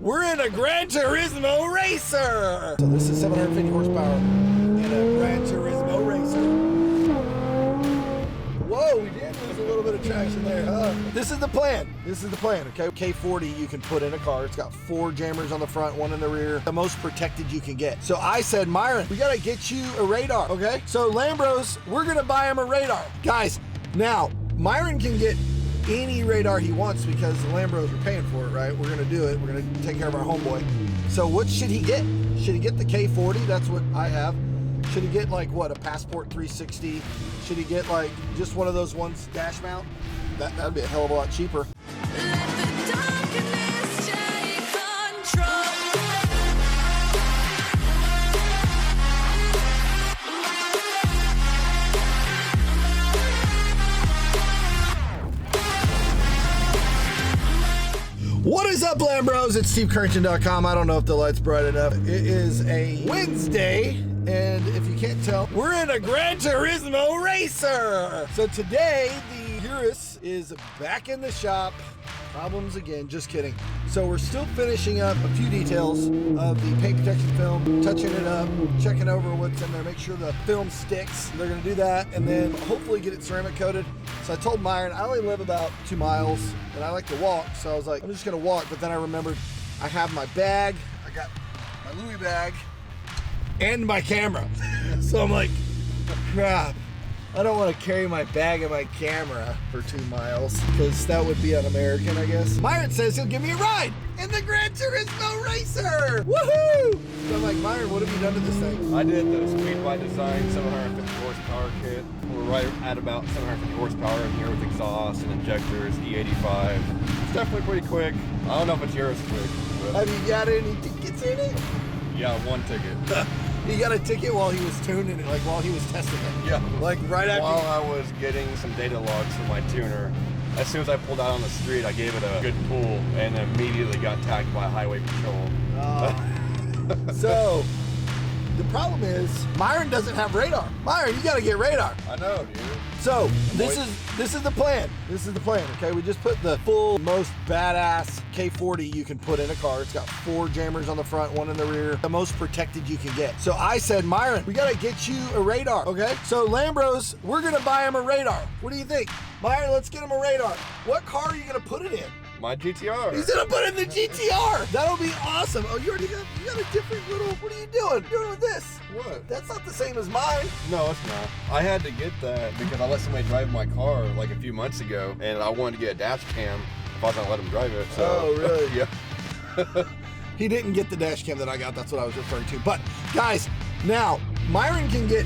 We're in a Gran Turismo racer. So this is 750 horsepower in a Gran Turismo racer. Whoa, we did lose a little bit of traction there, huh? This is the plan. This is the plan, okay? K40 you can put in a car. It's got 4 jammers on the front, 1 in the rear. The most protected you can get. So I said, Myron, we gotta get you a radar, okay? So Lambros, we're gonna buy him a radar. Guys, now, Myron can get any radar he wants because the Lambros are paying for it, right? We're gonna do it. We're gonna take care of our homeboy. So what should he get? Should he get the K40? That's what I have. Should he get like what, a Passport 360? Should he get like just one of those ones dash mount? That'd be a hell of a lot cheaper. What is up, Lambros? It's SteveCurrington.com. I don't know if the light's bright enough. It is a Wednesday, and if you can't tell, we're in a Gran Turismo racer. So today, the Urus is back in the shop. Problems again, just kidding. So we're still finishing up a few details of the paint protection film, touching it up, checking over what's in there, make sure the film sticks. They're gonna do that, and then hopefully get it ceramic coated. So I told Myron, I only live about 2 miles, and I like to walk, so I was like, I'm just gonna walk, but then I remembered I have my bag, I got my Louis bag, and my camera. So I'm like, crap. I don't want to carry my bag and my camera for 2 miles because that would be un-American, I guess. Myron says he'll give me a ride in the Gran Turismo racer. Woohoo! So I'm like, Myron, what have you done to this thing? I did the Speed by Design 750 horsepower kit. We're right at about 750 horsepower in here with exhaust and injectors, E85. It's definitely pretty quick. I don't know if it's yours quick. But... Have you got any tickets in it? Yeah, 1 ticket. He got a ticket while he was tuning it, like while he was testing it. Yeah. Like right after. While I was getting some data logs from my tuner, as soon as I pulled out on the street, I gave it a good pull and immediately got tagged by highway patrol. So, the problem is, Myron doesn't have radar. Myron, you gotta get radar. I know, dude. So, this is the plan. This is the plan, okay? We just put the full, most badass K40 you can put in a car. It's got 4 jammers on the front, 1 in the rear. The most protected you can get. So I said, Myron, we gotta get you a radar, okay? So Lambros, we're gonna buy him a radar. What do you think? Myron, let's get him a radar. What car are you gonna put it in? My GTR. He's gonna put in the GTR. That'll be awesome. Oh, you got a different little, what are you doing? What are you doing with this? What? That's not the same as mine. No, it's not. I had to get that because I let somebody drive my car like a few months ago, and I wanted to get a dash cam if I was gonna let him drive it. So. Oh, really? Yeah. He didn't get the dash cam that I got. That's what I was referring to. But guys, now Myron can get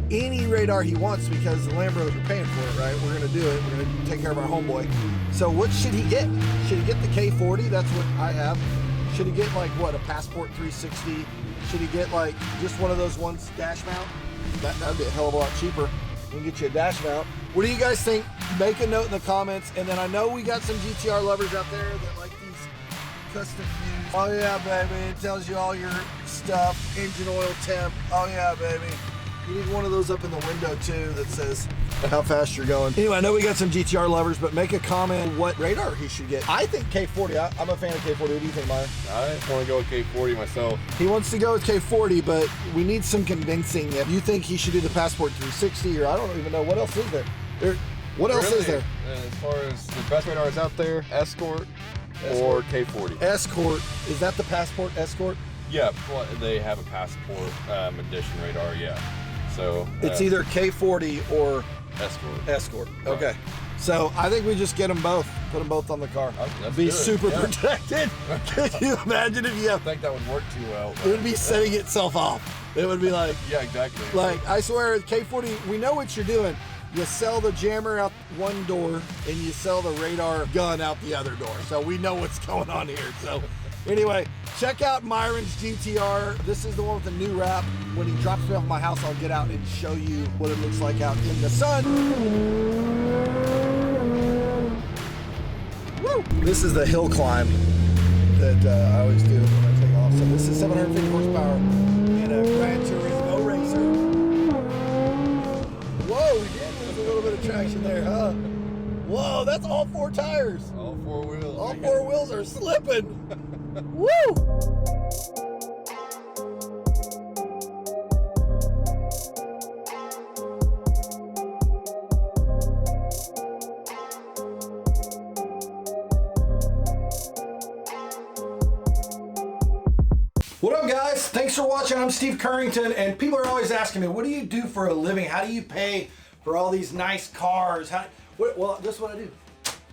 any radar he wants because the Lambros are paying for it, right? We're gonna do it. We're gonna take care of our homeboy. So what should he get? Should he get the K40? That's what I have. Should he get like what, a Passport 360? Should he get like just one of those ones dash mount? That'd be a hell of a lot cheaper. We can get you a dash mount. What do you guys think? Make a note in the comments. And then I know we got some GTR lovers out there that like these custom views. Oh yeah, baby. It tells you all your stuff. Engine oil temp. Oh yeah, baby. You need one of those up in the window too that says how fast you're going. Anyway, I know we got some GTR lovers, but make a comment what radar he should get. I think K40. I'm a fan of K40. What do you think, Myron? I just want to go with K40 myself. He wants to go with K40, but we need some convincing. If you think he should do the Passport 360, or I don't even know what else is there. What else is there? As far as the best radars out there, Escort or K40. Escort. Is that the Passport Escort? Yeah, well, they have a Passport edition radar, yeah. So it's either K40 or Escort. Right. Okay. So I think we just get them both. Put them both on the car. Be super protected. Could you imagine if you I think that would work too well. It would be setting itself off. It would be like... Yeah, exactly. Like, I swear, K40, we know what you're doing. You sell the jammer out one door, and you sell the radar gun out the other door. So we know what's going on here. So anyway, check out Myron's GTR. This is the one with the new wrap. When he drops me off my house, I'll get out and show you what it looks like out in the sun. Woo! This is the hill climb that I always do when I take off. So this is 750 horsepower in a Gran Turismo racer. Whoa, we did lose a little bit of traction there, huh? Whoa, that's all 4 tires. All 4 wheels. All 4 wheels are slipping. Woo! What up, guys? Thanks for watching. I'm Steve Currington, and people are always asking me, what do you do for a living? How do you pay for all these nice cars? Well, this is what I do.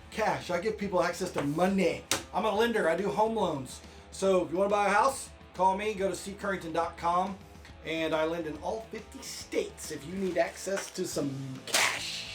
Cash. I give people access to money. I'm a lender. I do home loans. So if you want to buy a house, call me. Go to stevecurrington.com, and I lend in all 50 states if you need access to some cash.